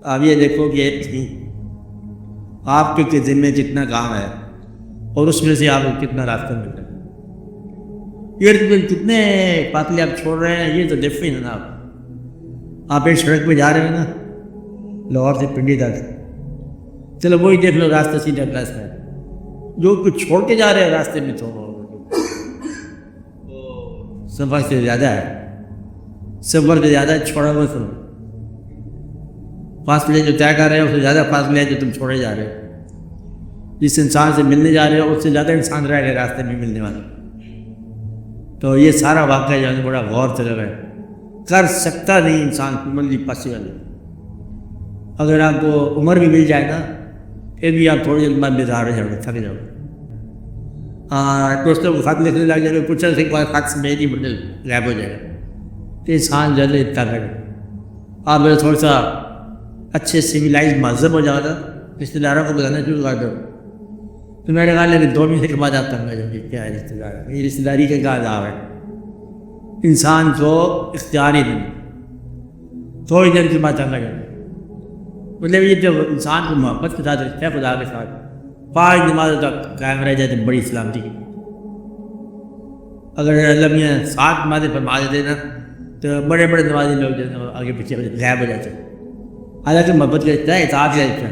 اب یہ دیکھو کہ آپ کے ذمے جتنا کام ہے اور اس میں سے آپ کو کتنا راستہ مل رہا ہے، یہ کتنے فاصلے آپ چھوڑ رہے ہیں، یہ تو دیکھو ہی نا آپ ایک سڑک پہ جا رہے ہیں نا لاہور سے پنڈی تک، چلو وہی دیکھ لو راستہ سیدھا راستہ ہے، جو کچھ چھوڑ کے جا رہے ہیں راستے میں تو سفر سے زیادہ ہے، سفر سے زیادہ چھوڑا ہوا سفر، فاصلے جو طے کر رہے ہیں اس سے زیادہ فاصلے ہیں جو تم چھوڑے جا رہے ہو، جس انسان سے ملنے جا رہے ہو اس سے زیادہ انسان رہ گئے راستے میں ملنے والے۔ تو یہ سارا واقعہ جو ہے بڑا غور طلب ہے، کر سکتا نہیں انسان عملی پاسبل ہے۔ اگر آپ کو عمر بھی مل جائے نا پھر بھی آپ تھوڑی دیر بعد بیدار ہو جاؤ گے، تھک جاؤ گے، دوستوں کو خط لکھنے لگ جائے گا، کچھ سے کوئی خط سے میری بدل غائب ہو جائے گا، تو انسان جلد اتنا کرے۔ آپ میرے تھوڑا سا اچھے سویلائز مہذب ہو جاؤ گا، رشتے داروں کو بتانا شروع کر دو، تو میرے خیال ہے 2 مہینے کے بعد آپ تنگ آ جاؤ گے، کیا ہے رشتے دار، یہ رشتے داری کا کیا عذاب ہے۔ انسان کو اختیار ہی نہیں، تھوڑی دیر کے بعد تنگ آ جائے، مطلب یہ جب انسان کو محبت کے ساتھ رشتہ خدا کے ساتھ 5 نمازوں تک قائم رہ جائے تو بڑی سلامتی کی۔ اگر اللہ میاں 7 نمازیں فرما دیتے نا تو بڑے بڑے نمازی لوگ جو ہے آگے پیچھے غائب ہو جاتے ہیں، حالانکہ محبت کا رشتہ ہے، اطاعت کا رشتہ ہے۔